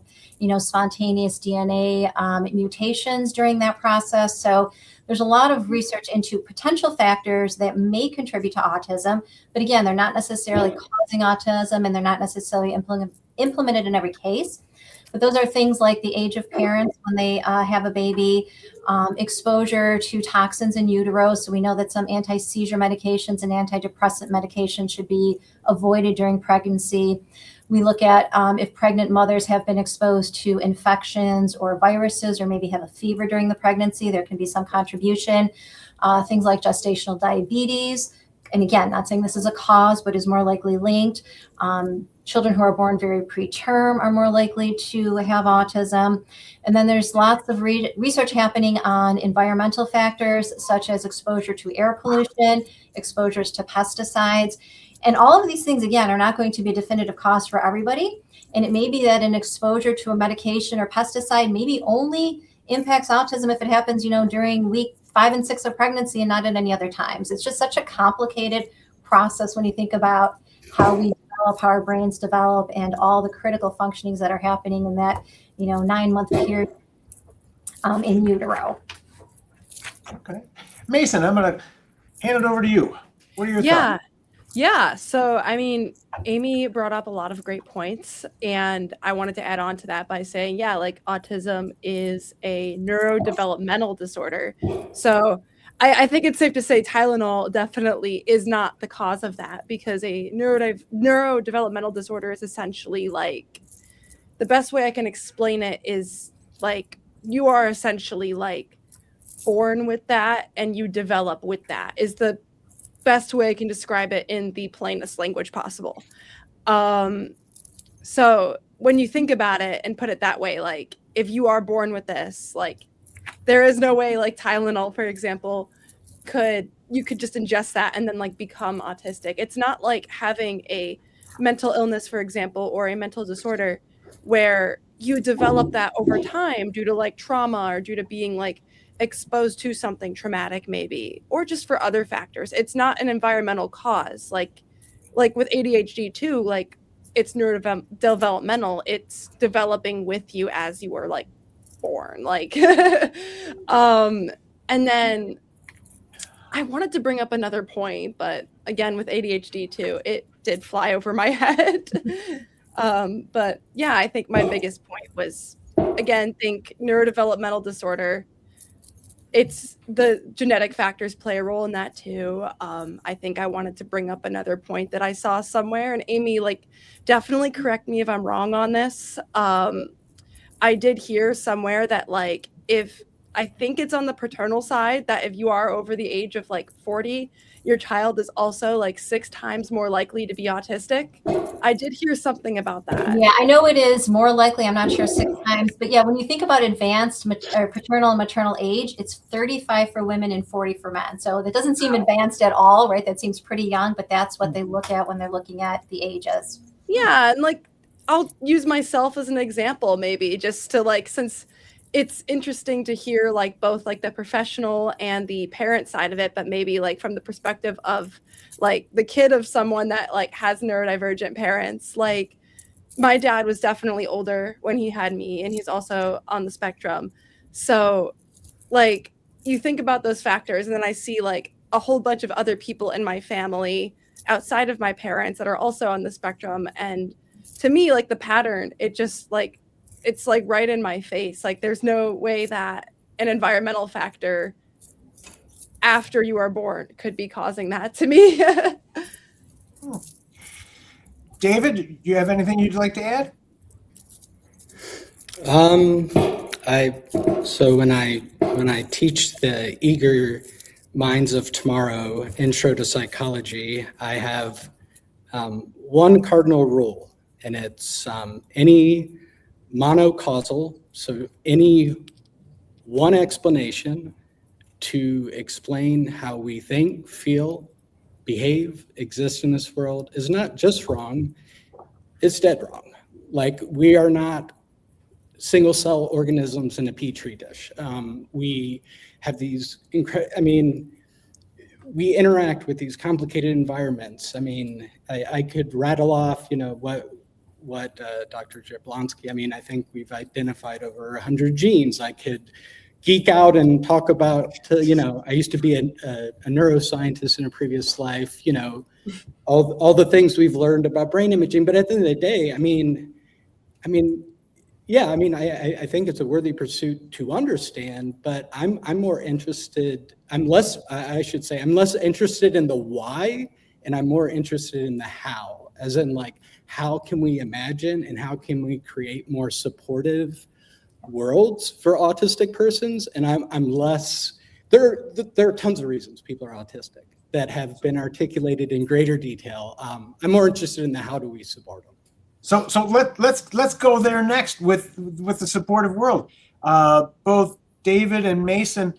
A: spontaneous DNA mutations during that process. So there's a lot of research into potential factors that may contribute to autism. But again, they're not necessarily causing autism, and they're not necessarily implemented in every case. But those are things like the age of parents when they have a baby, exposure to toxins in utero. So we know that some anti-seizure medications and antidepressant medications should be avoided during pregnancy. We look at if pregnant mothers have been exposed to infections or viruses, or maybe have a fever during the pregnancy, there can be some contribution. Things like gestational diabetes. And again, not saying this is a cause, but is more likely linked. Children who are born very preterm are more likely to have autism. And then there's lots of research happening on environmental factors, such as exposure to air pollution, exposures to pesticides. And all of these things, again, are not going to be a definitive cause for everybody. And it may be that an exposure to a medication or pesticide maybe only impacts autism if it happens, during week 5 and 6 of pregnancy and not at any other times. It's just such a complicated process when you think about how we develop, how our brains develop, and all the critical functionings that are happening in that, 9-month period in utero.
H: Okay. Mason, I'm going to hand it over to you. What are your thoughts?
J: Yeah. So, Amy brought up a lot of great points, and I wanted to add on to that by saying, autism is a neurodevelopmental disorder. So I think it's safe to say Tylenol definitely is not the cause of that, because a neurodevelopmental disorder is essentially like, the best way I can explain it is like, you are essentially like born with that and you develop with that, is the best way I can describe it in the plainest language possible. So when you think about it and put it that way, like if you are born with this, like there is no way like Tylenol, for example, you could just ingest that and then like become autistic. It's not like having a mental illness, for example, or a mental disorder where you develop that over time due to like trauma or due to being like exposed to something traumatic maybe, or just for other factors. It's not an environmental cause. Like with ADHD too, like it's neurodevelopmental. It's developing with you as you were like born. Like, and then I wanted to bring up another point, but again, with ADHD too, it did fly over my head. But yeah, I think my biggest point was, again, think neurodevelopmental disorder. It's the genetic factors play a role in that too. I think I wanted to bring up another point that I saw somewhere, and Amy, like, definitely correct me if I'm wrong on this. I did hear somewhere that like, I think it's on the paternal side, that if you are over the age of like 40, your child is also like 6 times more likely to be autistic. I did hear something about that.
A: Yeah, I know it is more likely. I'm not sure 6 times, but yeah, when you think about advanced paternal and maternal age, it's 35 for women and 40 for men. So that doesn't seem advanced at all, right? That seems pretty young, but that's what they look at when they're looking at the ages.
J: Yeah, and like I'll use myself as an example, maybe just to like, since it's interesting to hear like both like the professional and the parent side of it, but maybe like from the perspective of like the kid of someone that like has neurodivergent parents. Like my dad was definitely older when he had me, and he's also on the spectrum. So like you think about those factors, and then I see like a whole bunch of other people in my family outside of my parents that are also on the spectrum. And to me, like the pattern, it just like, it's like right in my face. Like there's no way that an environmental factor after you are born could be causing that to me.
H: David, do you have anything you'd like to add?
I: So when I teach the Eager Minds of Tomorrow Intro to Psychology, I have one cardinal rule, and it's any monocausal, so any one explanation to explain how we think, feel, behave, exist in this world is not just wrong, it's dead wrong. Like, we are not single cell organisms in a petri dish. We have these we interact with these complicated environments. I mean, I could rattle off, what Dr. Jablonski, I think we've identified over 100 genes. I could geek out and talk about, I used to be a neuroscientist in a previous life, all the things we've learned about brain imaging. But at the end of the day, I think it's a worthy pursuit to understand, but I'm less interested in the why, and I'm more interested in the how, as in like, how can we imagine and how can we create more supportive worlds for autistic persons? And I'm less, there are tons of reasons people are autistic that have been articulated in greater detail. I'm more interested in the how do we support them.
H: So let's go there next with the supportive world. Both David and Mason,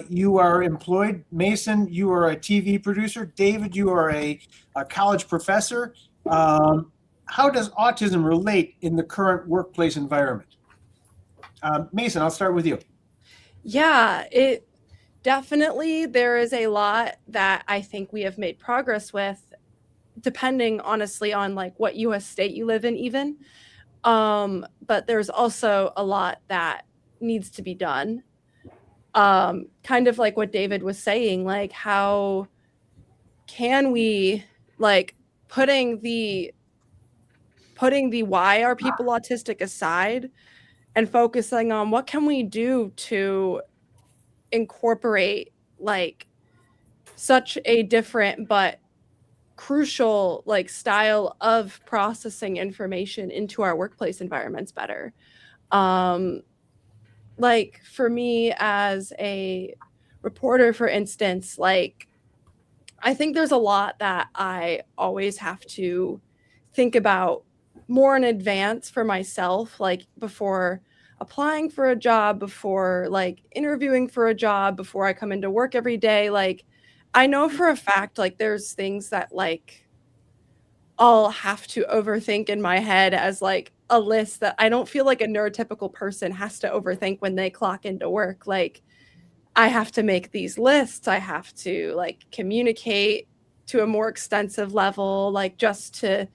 H: you are employed. Mason, you are a TV producer. David, you are a college professor. How does autism relate in the current workplace environment? Mason, I'll start with you.
J: Yeah, it definitely, there is a lot that I think we have made progress with, depending honestly on like what US state you live in even. But there's also a lot that needs to be done. Kind of like what David was saying, like how can we like putting the why are people autistic aside and focusing on what can we do to incorporate like such a different but crucial like style of processing information into our workplace environments better. Like for me as a reporter, for instance, like I think there's a lot that I always have to think about more in advance for myself, like before applying for a job, before like interviewing for a job, before I come into work every day. Like I know for a fact, like there's things that like I'll have to overthink in my head as like a list that I don't feel like a neurotypical person has to overthink when they clock into work. Like I have to make these lists. I have to like communicate to a more extensive level, like just to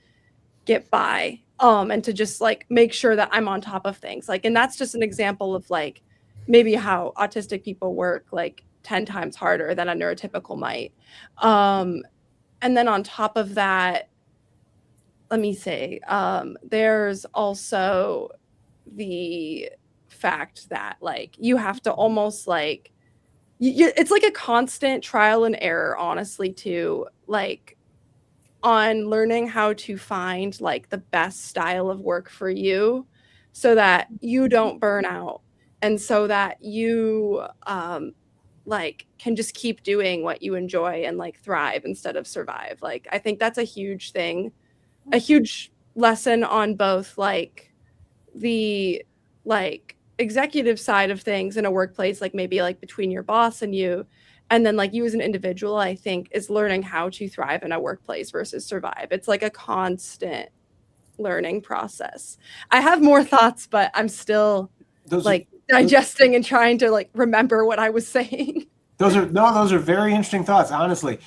J: get by, and to just like make sure that I'm on top of things. Like, and that's just an example of like maybe how autistic people work like 10 times harder than a neurotypical might. And then on top of that, let me say, there's also the fact that like you have to almost like, it's like a constant trial and error, honestly, too, like on learning how to find like the best style of work for you so that you don't burn out and so that you like can just keep doing what you enjoy and like thrive instead of survive. Like I think that's a huge thing, a huge lesson on both like the like executive side of things in a workplace, like maybe like between your boss and you, and then like you as an individual, I think is learning how to thrive in a workplace versus survive. It's like a constant learning process. I have more thoughts, but I'm still like digesting and trying to like remember what I was saying.
H: Those are very interesting thoughts, honestly.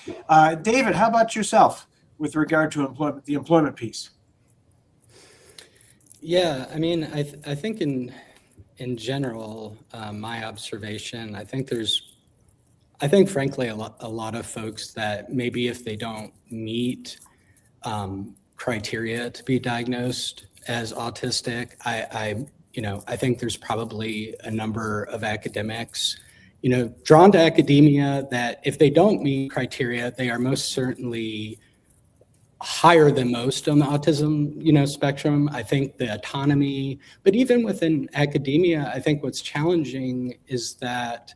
H: David, how about yourself with regard to the employment piece?
I: Yeah, I mean, I think in general, my observation, I think frankly a lot of folks that maybe if they don't meet criteria to be diagnosed as autistic, I think there's probably a number of academics, drawn to academia that if they don't meet criteria, they are most certainly higher than most on the autism, spectrum. I think the autonomy, but even within academia, I think what's challenging is that,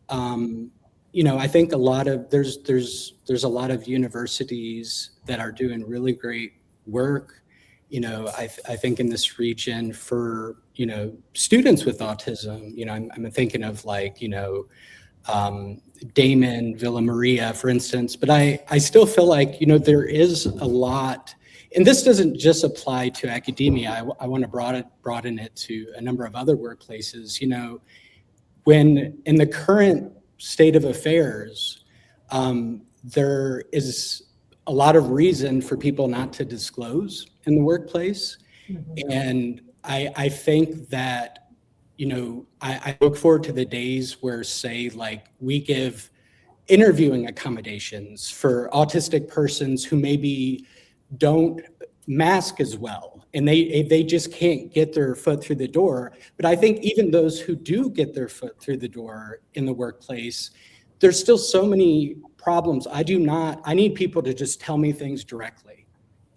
I: I think there's a lot of universities that are doing really great work. I think in this region for, students with autism, I'm thinking of like, Damon, Villa Maria, for instance, but I still feel like, there is a lot, and this doesn't just apply to academia. I want to broaden it to a number of other workplaces, when in the current state of affairs, there is a lot of reason for people not to disclose in the workplace. Mm-hmm. And I think that, I look forward to the days where, say, like we give interviewing accommodations for autistic persons who maybe don't mask as well, and they just can't get their foot through the door. But I think even those who do get their foot through the door in the workplace, there's still so many problems. I need people to just tell me things directly.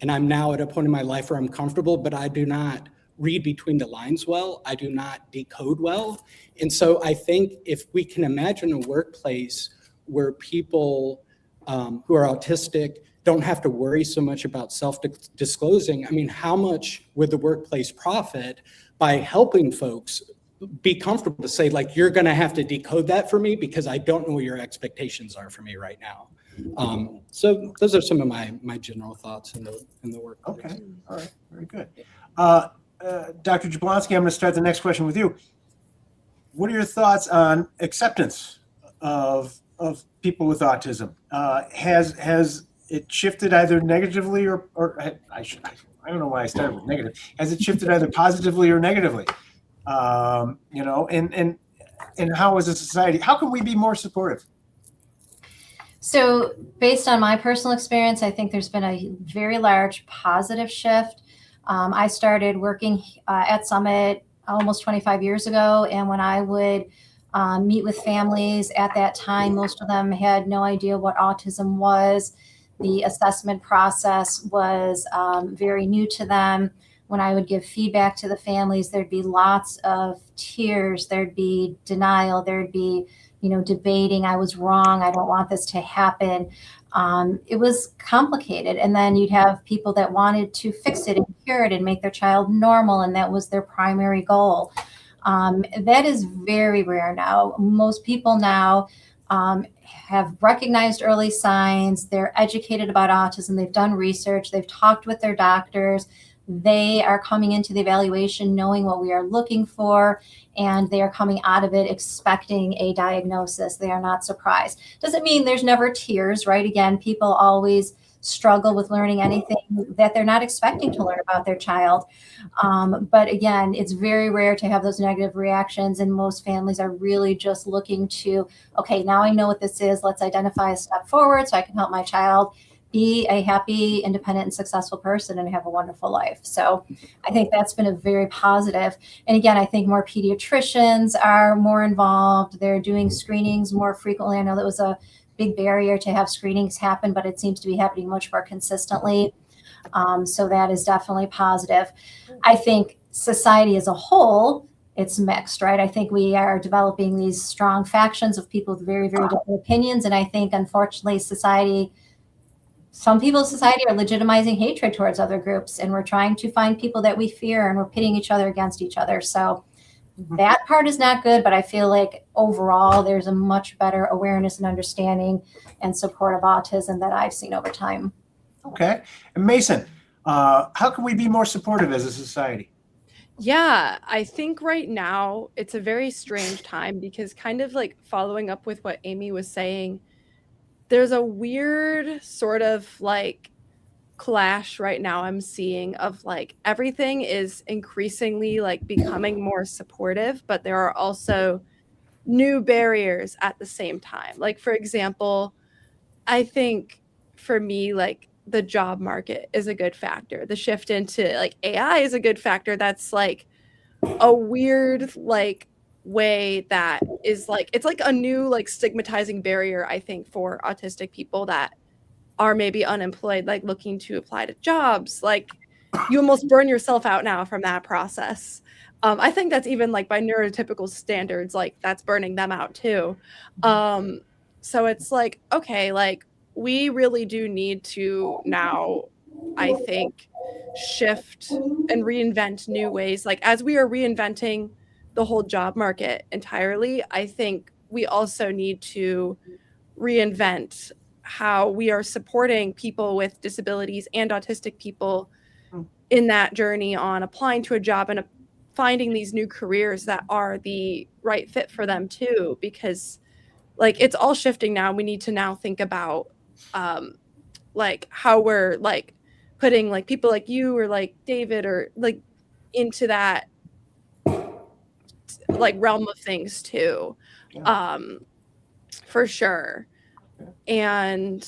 I: And I'm now at a point in my life where I'm comfortable, but I do not read between the lines well. I do not decode well. And so I think if we can imagine a workplace where people who are autistic don't have to worry so much about self-disclosing, I mean, how much would the workplace profit by helping folks be comfortable to say, like, you're going to have to decode that for me because I don't know what your expectations are for me right now. So those are some of my general thoughts in the workplace.
H: Okay, all right, very good. Dr. Jablonski, I'm going to start the next question with you. What are your thoughts on acceptance of people with autism? Has it shifted either negatively or I don't know why I started with negative. Has it shifted either positively or negatively? And how as a society, how can we be more supportive?
A: So based on my personal experience, I think there's been a very large positive shift. I started working at Summit almost 25 years ago. And when I would meet with families at that time, most of them had no idea what autism was. The assessment process was very new to them. When I would give feedback to the families, there'd be lots of tears, there'd be denial, there'd be, debating, I was wrong, I don't want this to happen. It was complicated. And then you'd have people that wanted to fix it and cure it and make their child normal, and that was their primary goal. That is very rare now. Most people now have recognized early signs, they're educated about autism, they've done research, they've talked with their doctors, they are coming into the evaluation knowing what we are looking for, and they are coming out of it expecting a diagnosis. They are not surprised. Doesn't mean there's never tears, right? Again, people always struggle with learning anything that they're not expecting to learn about their child. But again, it's very rare to have those negative reactions, and most families are really just looking to, okay, now I know what this is. Let's identify a step forward so I can help my child be a happy, independent, and successful person and have a wonderful life. So I think that's been a very positive. And again, I think more pediatricians are more involved. They're doing screenings more frequently. I know that was a big barrier to have screenings happen, but it seems to be happening much more consistently. So that is definitely positive. I think society as a whole, it's mixed, right? I think we are developing these strong factions of people with very, very different opinions. And I think, unfortunately, some people in society are legitimizing hatred towards other groups, and we're trying to find people that we fear, and we're pitting each other against each other. So that part is not good, but I feel like overall there's a much better awareness and understanding and support of autism that I've seen over time.
H: Okay. And Mason, how can we be more supportive as a society?
J: Yeah, I think right now it's a very strange time because kind of like following up with what Amy was saying, there's a weird sort of like clash right now I'm seeing of like everything is increasingly like becoming more supportive, but there are also new barriers at the same time. Like, for example, I think for me, like the job market is a good factor. The shift into like AI is a good factor. That's like a weird like way that is like it's like a new like stigmatizing barrier, I think, for autistic people that are maybe unemployed, like looking to apply to jobs. Like you almost burn yourself out now from that process. I think that's even like by neurotypical standards, like that's burning them out too. So it's like, okay, like we really do need to now, I think, shift and reinvent new ways. Like as we are reinventing the whole job market entirely, I think we also need to reinvent how we are supporting people with disabilities and autistic people in that journey on applying to a job and finding these new careers that are the right fit for them too, because like it's all shifting now. We need to now think about like how we're like putting like people like you or like David or like into that like realm of things too.
H: Yeah.
J: For sure. And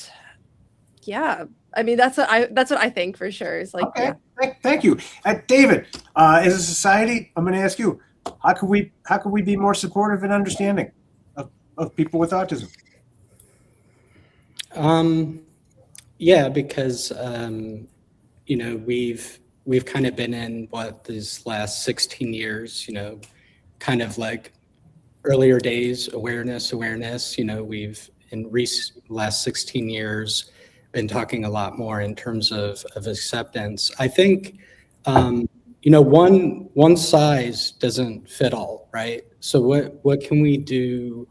J: yeah, I mean that's what I think for sure is like,
H: Okay.
J: yeah.
H: Thank you. David, as a society, I'm going to ask you, how can we be more supportive and understanding of people with autism?
I: Yeah, because you know, we've kind of been in what these last 16 years, you know, kind of like earlier days awareness. You know, we've in last 16 years been talking a lot more in terms of acceptance. I think you know, one size doesn't fit all, right? So what can we do,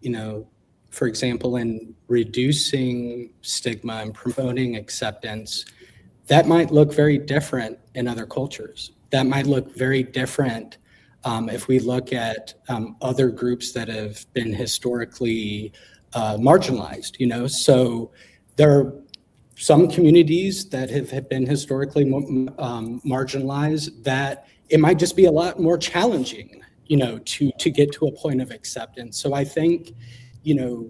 I: you know, for example, in reducing stigma and promoting acceptance? That might look very different in other cultures. That might look very different if we look at other groups that have been historically marginalized, you know. So there are some communities that have been historically marginalized that it might just be a lot more challenging, you know, to get to a point of acceptance. So I think, you know,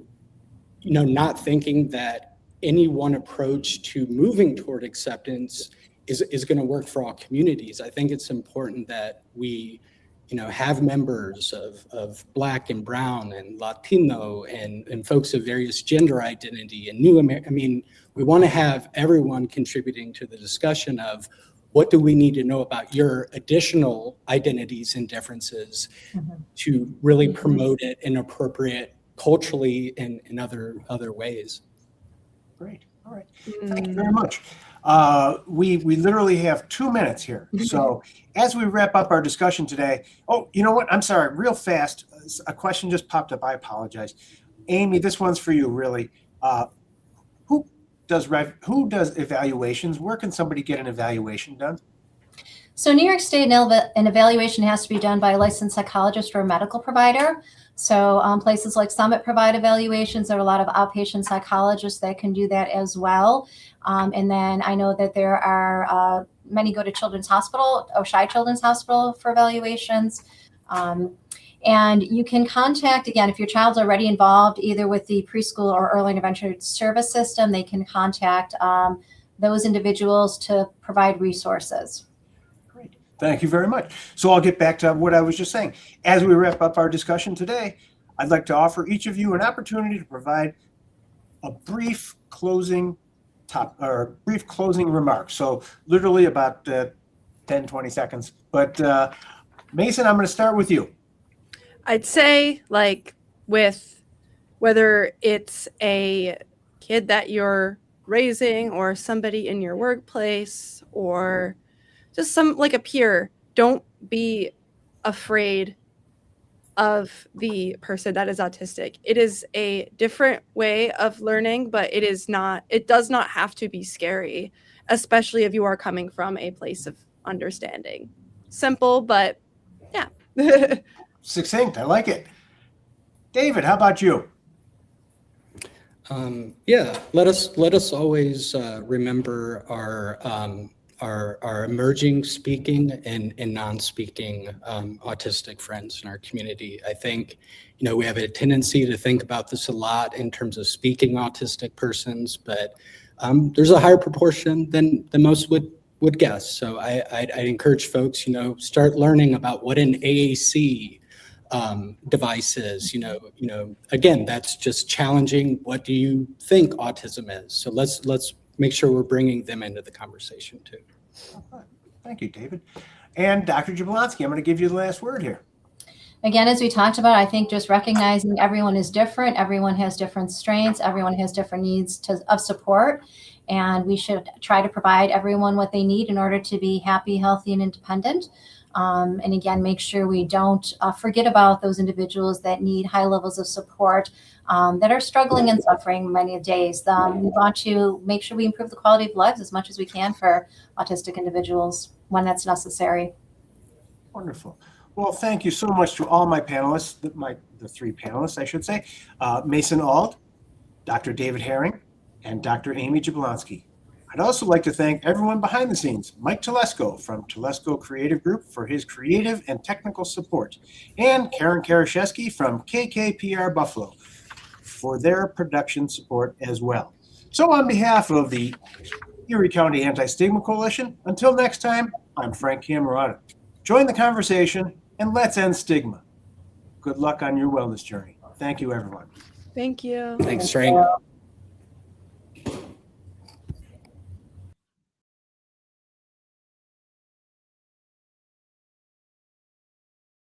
I: not thinking that any one approach to moving toward acceptance is going to work for all communities. I think it's important that we, you know, have members of Black and Brown and Latino and folks of various gender identity and I mean, we want to have everyone contributing to the discussion of what do we need to know about your additional identities and differences to really promote it in appropriate culturally and in other ways.
H: Great. All right. Thank you very much. We literally have 2 minutes here. So as we wrap up our discussion today, oh, you know what? I'm sorry, real fast. A question just popped up. I apologize. Amy, this one's for you, really. Who does evaluations? Where can somebody get an evaluation done?
A: So in New York State, an evaluation has to be done by a licensed psychologist or a medical provider. So places like Summit provide evaluations. There are a lot of outpatient psychologists that can do that as well. And then I know that there are many go to Children's Hospital, Oshai Children's Hospital for evaluations. And you can contact, again, if your child's already involved either with the preschool or early intervention service system, they can contact those individuals to provide resources.
H: Great. Thank you very much. So I'll get back to what I was just saying. As we wrap up our discussion today, I'd like to offer each of you an opportunity to provide a brief closing remark. So literally about 10, 20 seconds. But Mason, I'm going to start with you.
J: I'd say, like, with whether it's a kid that you're raising or somebody in your workplace or just like a peer, don't be afraid of the person that is autistic. It is a different way of learning, but it does not have to be scary, especially if you are coming from a place of understanding. simple, but yeah.
H: Succinct. I like it. David, how about you?
I: Yeah, let us always remember our emerging speaking and non-speaking autistic friends in our community. I think, we have a tendency to think about this a lot in terms of speaking autistic persons, but there's a higher proportion than most would guess. So I'd encourage folks, start learning about what an AAC device is. Again, that's just challenging. What do you think autism is? So let's make sure we're bringing them into the conversation too.
H: Thank you, David. And Dr. Jablonski, I'm going to give you the last word here.
A: Again, as we talked about, I think just recognizing everyone is different. Everyone has different strengths. Everyone has different needs of support. And we should try to provide everyone what they need in order to be happy, healthy, and independent. And again, make sure we don't forget about those individuals that need high levels of support, that are struggling and suffering many days. We want to make sure we improve the quality of lives as much as we can for autistic individuals when that's necessary.
H: Wonderful. Well, thank you so much to all my panelists, the three panelists, I should say, Mason Auld, Dr. David Herring, and Dr. Amy Jablonski. I'd also like to thank everyone behind the scenes, Mike Telesco from Telesco Creative Group for his creative and technical support, and Karen Karaszewski from KKPR Buffalo for their production support as well. So on behalf of the Erie County Anti-Stigma Coalition, until next time, I'm Frank Cammarata. Join the conversation and let's end stigma. Good luck on your wellness journey. Thank you, everyone.
J: Thank you.
I: Thanks, Frank.